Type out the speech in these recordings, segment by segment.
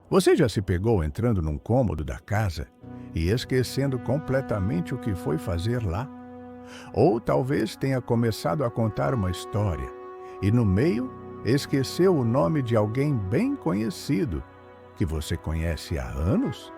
Você já se pegou entrando num cômodo da casa e esquecendo completamente o que foi fazer lá? Ou talvez tenha começado a contar uma história e, no meio, esqueceu o nome de alguém bem conhecido que você conhece há anos?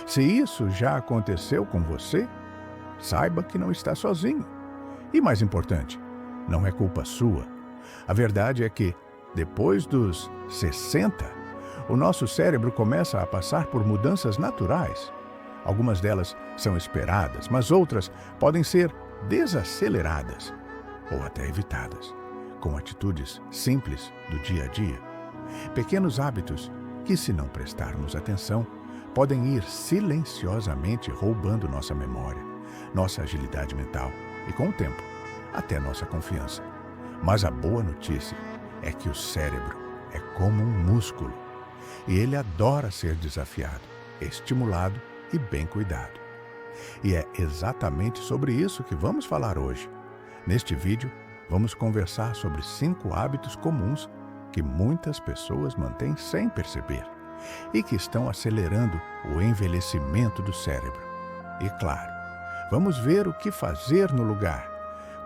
Se isso já aconteceu com você, saiba que não está sozinho. E mais importante, não é culpa sua. A verdade é que, depois dos 60, o nosso cérebro começa a passar por mudanças naturais. Algumas delas são esperadas, mas outras podem ser desaceleradas ou até evitadas, com atitudes simples do dia a dia. Pequenos hábitos que, se não prestarmos atenção, podem ir silenciosamente roubando nossa memória, nossa agilidade mental e, com o tempo, até nossa confiança. Mas a boa notícia é que o cérebro é como um músculo e ele adora ser desafiado, estimulado e bem cuidado. E é exatamente sobre isso que vamos falar hoje. Neste vídeo, vamos conversar sobre 5 hábitos comuns que muitas pessoas mantêm sem perceber e que estão acelerando o envelhecimento do cérebro. E claro, vamos ver o que fazer no lugar,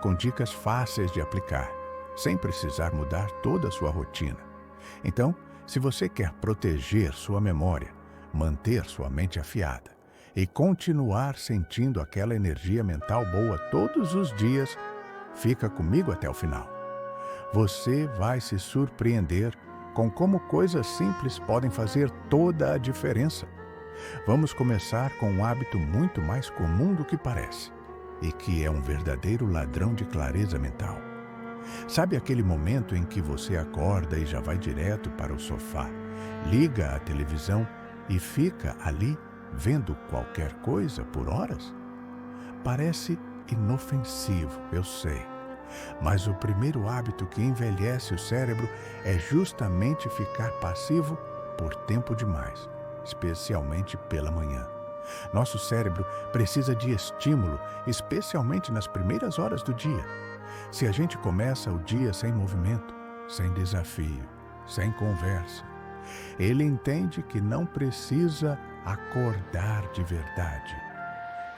com dicas fáceis de aplicar, sem precisar mudar toda a sua rotina. Então, se você quer proteger sua memória, manter sua mente afiada e continuar sentindo aquela energia mental boa todos os dias, fica comigo até o final. Você vai se surpreender com como coisas simples podem fazer toda a diferença. Vamos começar com um hábito muito mais comum do que parece e que é um verdadeiro ladrão de clareza mental. Sabe aquele momento em que você acorda e já vai direto para o sofá, liga a televisão e fica ali vendo qualquer coisa por horas? Parece inofensivo, eu sei. Mas o primeiro hábito que envelhece o cérebro é justamente ficar passivo por tempo demais, especialmente pela manhã. Nosso cérebro precisa de estímulo, especialmente nas primeiras horas do dia. Se a gente começa o dia sem movimento, sem desafio, sem conversa, ele entende que não precisa acordar de verdade.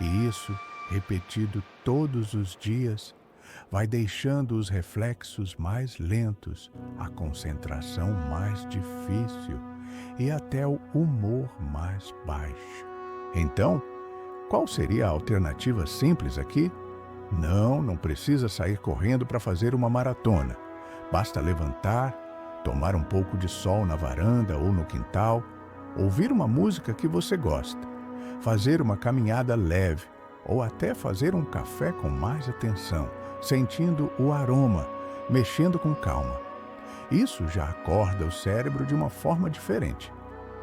E isso, repetido todos os dias, vai deixando os reflexos mais lentos, a concentração mais difícil e até o humor mais baixo. Então, qual seria a alternativa simples aqui? Não precisa sair correndo para fazer uma maratona. Basta levantar, tomar um pouco de sol na varanda ou no quintal, ouvir uma música que você gosta, fazer uma caminhada leve ou até fazer um café com mais atenção, sentindo o aroma, mexendo com calma. Isso já acorda o cérebro de uma forma diferente.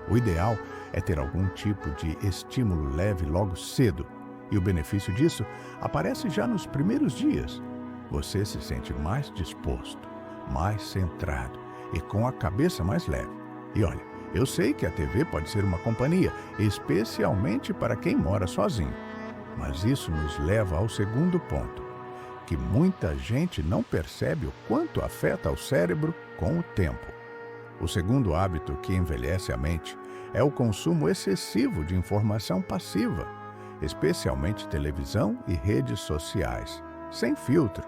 O ideal é ter algum tipo de estímulo leve logo cedo, e o benefício disso aparece já nos primeiros dias. Você se sente mais disposto, mais centrado e com a cabeça mais leve. E olha, eu sei que a TV pode ser uma companhia, especialmente para quem mora sozinho. Mas isso nos leva ao segundo ponto, que muita gente não percebe o quanto afeta o cérebro com o tempo. O segundo hábito que envelhece a mente é o consumo excessivo de informação passiva, especialmente televisão e redes sociais, sem filtro.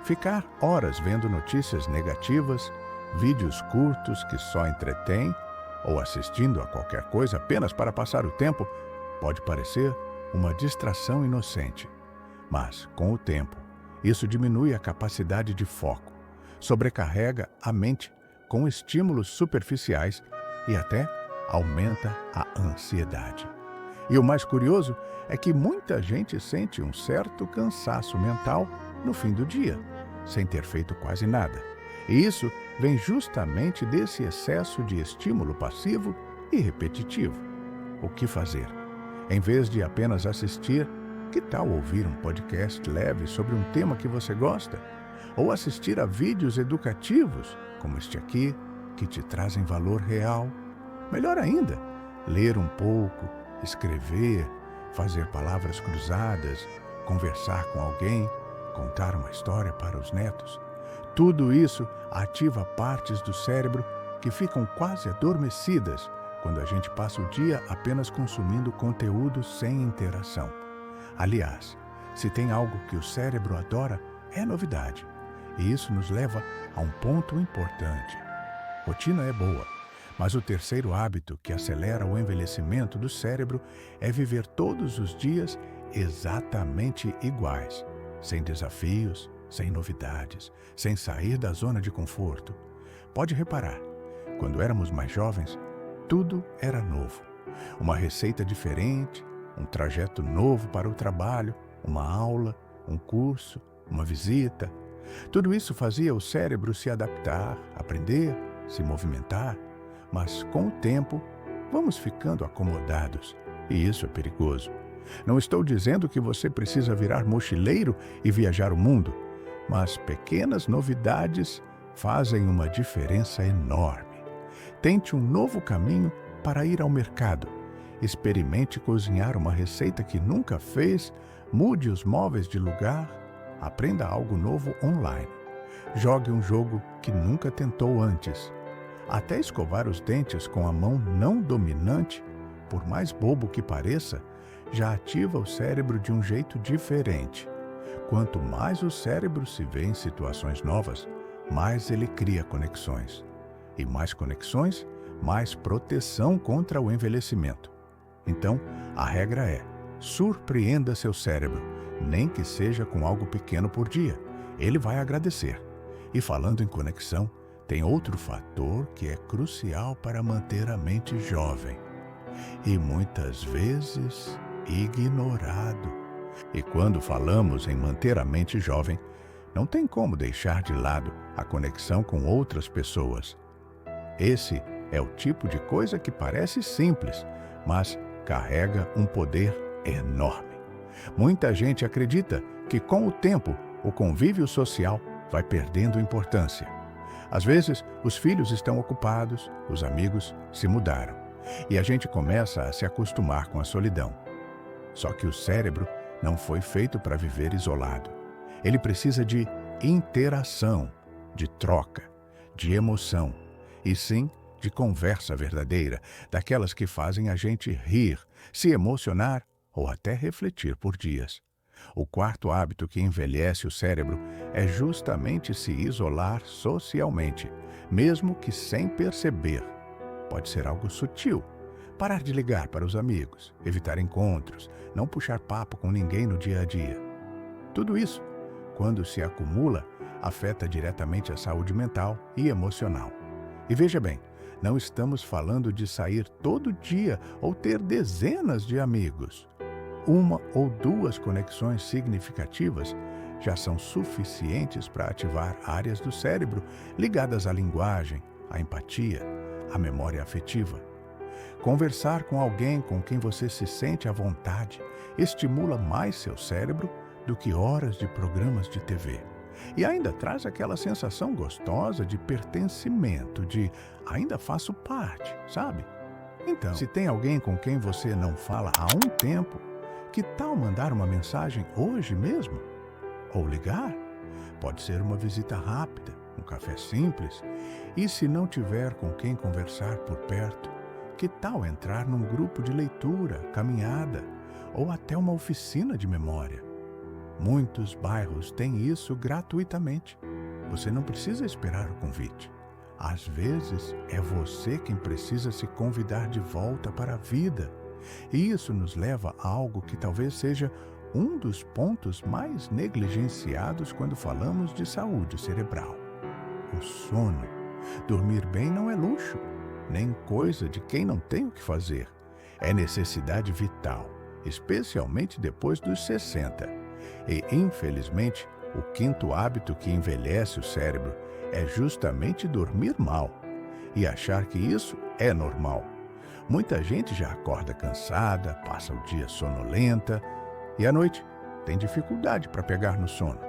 Ficar horas vendo notícias negativas, vídeos curtos que só entretêm, ou assistindo a qualquer coisa apenas para passar o tempo, pode parecer uma distração inocente. Mas, com o tempo, isso diminui a capacidade de foco, sobrecarrega a mente com estímulos superficiais e até aumenta a ansiedade. E o mais curioso é que muita gente sente um certo cansaço mental no fim do dia, sem ter feito quase nada. E isso vem justamente desse excesso de estímulo passivo e repetitivo. O que fazer? Em vez de apenas assistir, que tal ouvir um podcast leve sobre um tema que você gosta? Ou assistir a vídeos educativos, como este aqui, que te trazem valor real? Melhor ainda, ler um pouco, escrever, fazer palavras cruzadas, conversar com alguém, contar uma história para os netos. Tudo isso ativa partes do cérebro que ficam quase adormecidas quando a gente passa o dia apenas consumindo conteúdo sem interação. Aliás, se tem algo que o cérebro adora, é novidade. E isso nos leva a um ponto importante. Rotina é boa, mas o terceiro hábito que acelera o envelhecimento do cérebro é viver todos os dias exatamente iguais, sem desafios, sem novidades, sem sair da zona de conforto. Pode reparar, quando éramos mais jovens, tudo era novo. Uma receita diferente, um trajeto novo para o trabalho, uma aula, um curso, uma visita. Tudo isso fazia o cérebro se adaptar, aprender, se movimentar. Mas com o tempo, vamos ficando acomodados. E isso é perigoso. Não estou dizendo que você precisa virar mochileiro e viajar o mundo, mas pequenas novidades fazem uma diferença enorme. Tente um novo caminho para ir ao mercado. Experimente cozinhar uma receita que nunca fez, mude os móveis de lugar, aprenda algo novo online. Jogue um jogo que nunca tentou antes. Até escovar os dentes com a mão não dominante, por mais bobo que pareça, já ativa o cérebro de um jeito diferente. Quanto mais o cérebro se vê em situações novas, mais ele cria conexões. E mais conexões, mais proteção contra o envelhecimento. Então, a regra é: surpreenda seu cérebro, nem que seja com algo pequeno por dia. Ele vai agradecer. E falando em conexão, tem outro fator que é crucial para manter a mente jovem. E muitas vezes ignorado. E quando falamos em manter a mente jovem, não tem como deixar de lado a conexão com outras pessoas. Esse é o tipo de coisa que parece simples, mas carrega um poder enorme. Muita gente acredita que com o tempo o convívio social vai perdendo importância. Às vezes, os filhos estão ocupados, os amigos se mudaram, e a gente começa a se acostumar com a solidão. Só que o cérebro não foi feito para viver isolado. Ele precisa de interação, de troca, de emoção, e sim de conversa verdadeira, daquelas que fazem a gente rir, se emocionar ou até refletir por dias. O quarto hábito que envelhece o cérebro é justamente se isolar socialmente, mesmo que sem perceber. Pode ser algo sutil. Parar de ligar para os amigos, evitar encontros, não puxar papo com ninguém no dia a dia. Tudo isso, quando se acumula, afeta diretamente a saúde mental e emocional. E veja bem, não estamos falando de sair todo dia ou ter dezenas de amigos. Uma ou duas conexões significativas já são suficientes para ativar áreas do cérebro ligadas à linguagem, à empatia, à memória afetiva. Conversar com alguém com quem você se sente à vontade estimula mais seu cérebro do que horas de programas de TV. E ainda traz aquela sensação gostosa de pertencimento, de ainda faço parte, sabe? Então, se tem alguém com quem você não fala há um tempo, que tal mandar uma mensagem hoje mesmo? Ou ligar? Pode ser uma visita rápida, um café simples. E se não tiver com quem conversar por perto, que tal entrar num grupo de leitura, caminhada ou até uma oficina de memória? Muitos bairros têm isso gratuitamente. Você não precisa esperar o convite. Às vezes, é você quem precisa se convidar de volta para a vida. E isso nos leva a algo que talvez seja um dos pontos mais negligenciados quando falamos de saúde cerebral: o sono. Dormir bem não é luxo, nem coisa de quem não tem o que fazer. É necessidade vital, especialmente depois dos 60. E, infelizmente, o quinto hábito que envelhece o cérebro é justamente dormir mal e achar que isso é normal. Muita gente já acorda cansada, passa o dia sonolenta e à noite tem dificuldade para pegar no sono.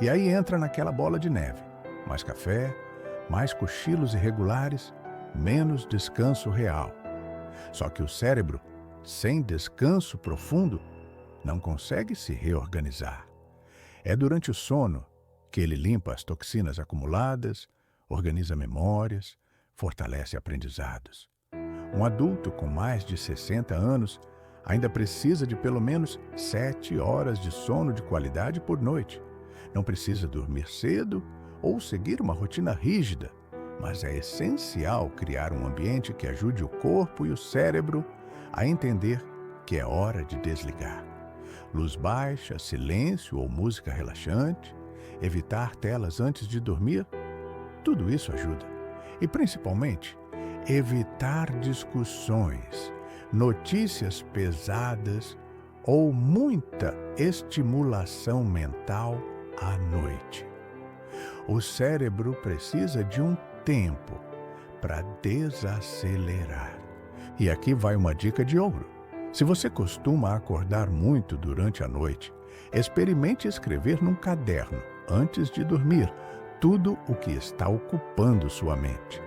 E aí entra naquela bola de neve: mais café, mais cochilos irregulares, menos descanso real. Só que o cérebro, sem descanso profundo, não consegue se reorganizar. É durante o sono que ele limpa as toxinas acumuladas, organiza memórias, fortalece aprendizados. Um adulto com mais de 60 anos ainda precisa de pelo menos 7 horas de sono de qualidade por noite. Não precisa dormir cedo ou seguir uma rotina rígida, mas é essencial criar um ambiente que ajude o corpo e o cérebro a entender que é hora de desligar. Luz baixa, silêncio ou música relaxante, evitar telas antes de dormir, tudo isso ajuda. E principalmente, evitar discussões, notícias pesadas ou muita estimulação mental à noite. O cérebro precisa de um tempo para desacelerar. E aqui vai uma dica de ouro. Se você costuma acordar muito durante a noite, experimente escrever num caderno, antes de dormir, tudo o que está ocupando sua mente.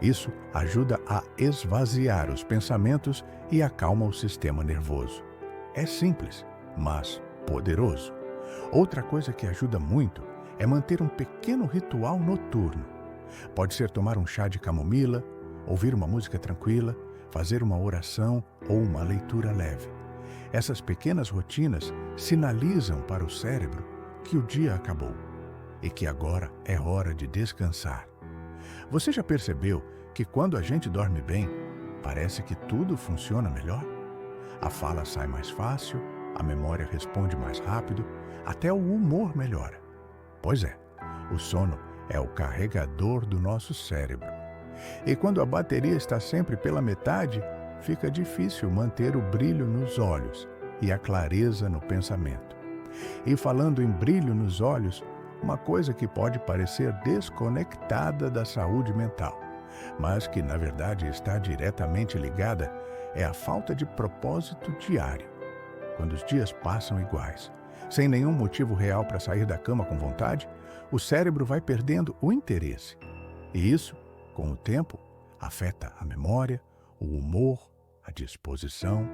Isso ajuda a esvaziar os pensamentos e acalma o sistema nervoso. É simples, mas poderoso. Outra coisa que ajuda muito é manter um pequeno ritual noturno. Pode ser tomar um chá de camomila, ouvir uma música tranquila, fazer uma oração ou uma leitura leve. Essas pequenas rotinas sinalizam para o cérebro que o dia acabou e que agora é hora de descansar. Você já percebeu que quando a gente dorme bem, parece que tudo funciona melhor? A fala sai mais fácil, a memória responde mais rápido, até o humor melhora. Pois é, o sono é o carregador do nosso cérebro. E quando a bateria está sempre pela metade, fica difícil manter o brilho nos olhos e a clareza no pensamento. E falando em brilho nos olhos, uma coisa que pode parecer desconectada da saúde mental, mas que na verdade está diretamente ligada, é a falta de propósito diário. Quando os dias passam iguais, sem nenhum motivo real para sair da cama com vontade, o cérebro vai perdendo o interesse. E isso, com o tempo, afeta a memória, o humor, a disposição.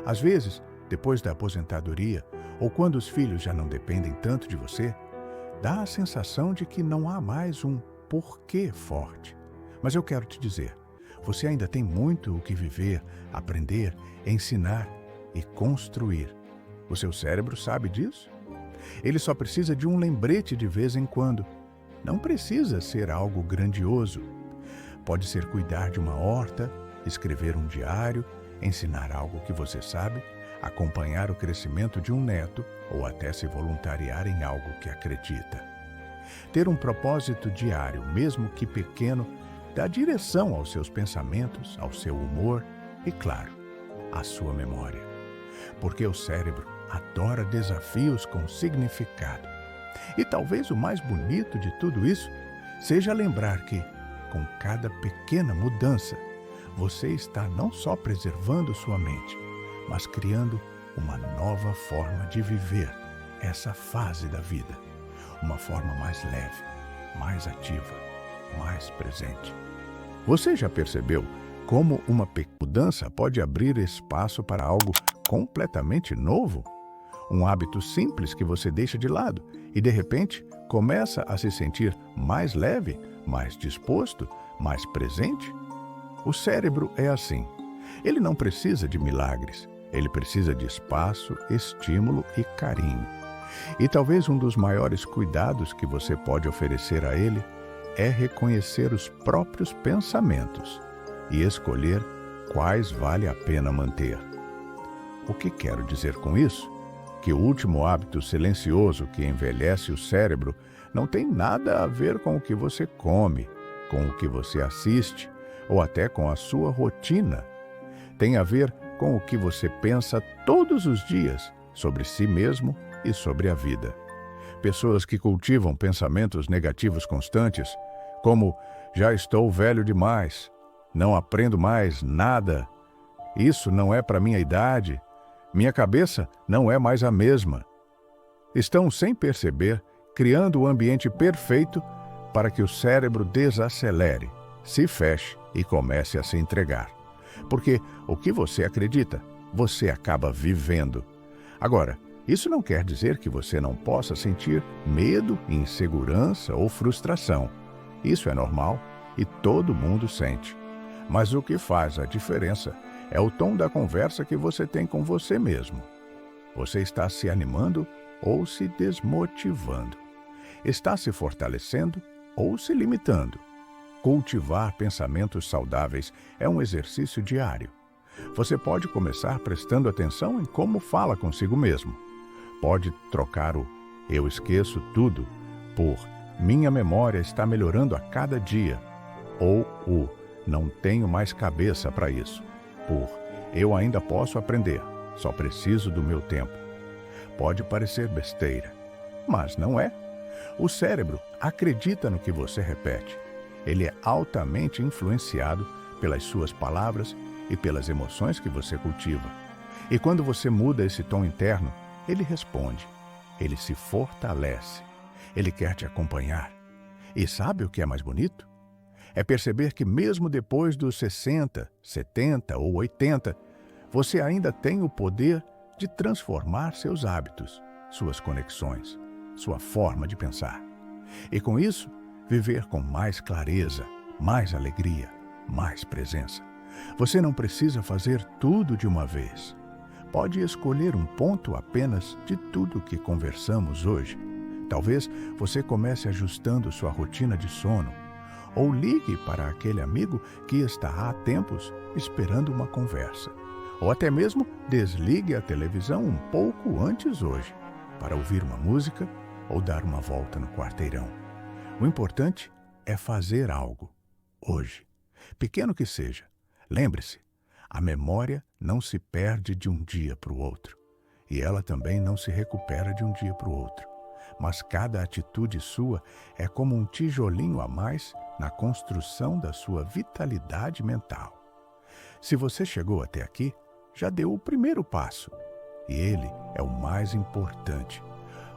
Às vezes, depois da aposentadoria, ou quando os filhos já não dependem tanto de você, dá a sensação de que não há mais um porquê forte. Mas eu quero te dizer, você ainda tem muito o que viver, aprender, ensinar e construir. O seu cérebro sabe disso? Ele só precisa de um lembrete de vez em quando. Não precisa ser algo grandioso. Pode ser cuidar de uma horta, escrever um diário, ensinar algo que você sabe, acompanhar o crescimento de um neto ou até se voluntariar em algo que acredita. Ter um propósito diário, mesmo que pequeno, dá direção aos seus pensamentos, ao seu humor e, claro, à sua memória. Porque o cérebro adora desafios com significado. E talvez o mais bonito de tudo isso seja lembrar que, com cada pequena mudança, você está não só preservando sua mente, mas criando uma nova forma de viver essa fase da vida. Uma forma mais leve, mais ativa, mais presente. Você já percebeu como uma pequena mudança pode abrir espaço para algo completamente novo? Um hábito simples que você deixa de lado e, de repente, começa a se sentir mais leve, mais disposto, mais presente? O cérebro é assim. Ele não precisa de milagres. Ele precisa de espaço, estímulo e carinho. E talvez um dos maiores cuidados que você pode oferecer a ele é reconhecer os próprios pensamentos e escolher quais vale a pena manter. O que quero dizer com isso? Que o último hábito silencioso que envelhece o cérebro não tem nada a ver com o que você come, com o que você assiste ou até com a sua rotina. Tem a ver com o que você pensa todos os dias sobre si mesmo e sobre a vida. Pessoas que cultivam pensamentos negativos constantes, como já estou velho demais, não aprendo mais nada, isso não é para minha idade, minha cabeça não é mais a mesma. Estão, sem perceber, criando o ambiente perfeito para que o cérebro desacelere, se feche e comece a se entregar. Porque o que você acredita, você acaba vivendo. Agora, isso não quer dizer que você não possa sentir medo, insegurança ou frustração. Isso é normal e todo mundo sente. Mas o que faz a diferença é o tom da conversa que você tem com você mesmo. Você está se animando ou se desmotivando? Está se fortalecendo ou se limitando? Cultivar pensamentos saudáveis é um exercício diário. Você pode começar prestando atenção em como fala consigo mesmo. Pode trocar o "eu esqueço tudo" por "minha memória está melhorando a cada dia", ou o "não tenho mais cabeça para isso" por "eu ainda posso aprender, só preciso do meu tempo". Pode parecer besteira, mas não é. O cérebro acredita no que você repete. Ele é altamente influenciado pelas suas palavras e pelas emoções que você cultiva. E quando você muda esse tom interno, ele responde, ele se fortalece, ele quer te acompanhar. E sabe o que é mais bonito? É perceber que mesmo depois dos 60, 70 ou 80, você ainda tem o poder de transformar seus hábitos, suas conexões, sua forma de pensar. E com isso, viver com mais clareza, mais alegria, mais presença. Você não precisa fazer tudo de uma vez. Pode escolher um ponto apenas de tudo que conversamos hoje. Talvez você comece ajustando sua rotina de sono, ou ligue para aquele amigo que está há tempos esperando uma conversa. Ou até mesmo desligue a televisão um pouco antes hoje, para ouvir uma música ou dar uma volta no quarteirão. O importante é fazer algo, hoje, pequeno que seja. Lembre-se, a memória não se perde de um dia para o outro, e ela também não se recupera de um dia para o outro. Mas cada atitude sua é como um tijolinho a mais na construção da sua vitalidade mental. Se você chegou até aqui, já deu o primeiro passo, e ele é o mais importante,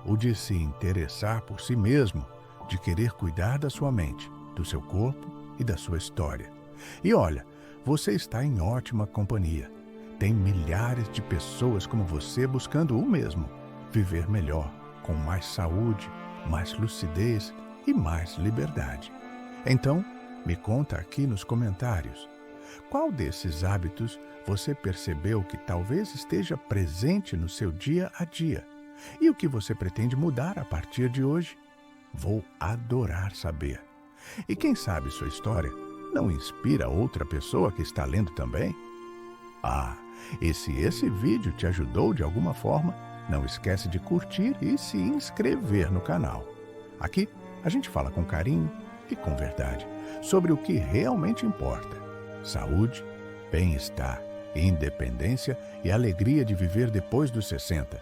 o de se interessar por si mesmo, de querer cuidar da sua mente, do seu corpo e da sua história. E olha, você está em ótima companhia. Tem milhares de pessoas como você buscando o mesmo, viver melhor, com mais saúde, mais lucidez e mais liberdade. Então, me conta aqui nos comentários, qual desses hábitos você percebeu que talvez esteja presente no seu dia a dia? E o que você pretende mudar a partir de hoje? Vou adorar saber. E quem sabe sua história não inspira outra pessoa que está lendo também? E se esse vídeo te ajudou de alguma forma, não esquece de curtir e se inscrever no canal. Aqui a gente fala com carinho e com verdade sobre o que realmente importa: saúde, bem-estar, independência e alegria de viver depois dos 60.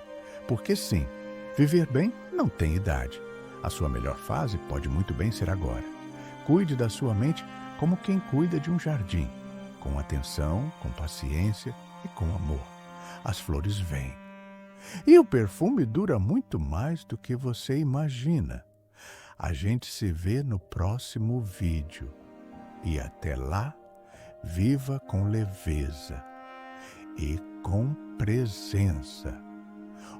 Porque sim, viver bem não tem idade. A sua melhor fase pode muito bem ser agora. Cuide da sua mente como quem cuida de um jardim, com atenção, com paciência e com amor. As flores vêm. E o perfume dura muito mais do que você imagina. A gente se vê no próximo vídeo. E até lá, viva com leveza e com presença.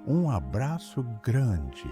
Um abraço grande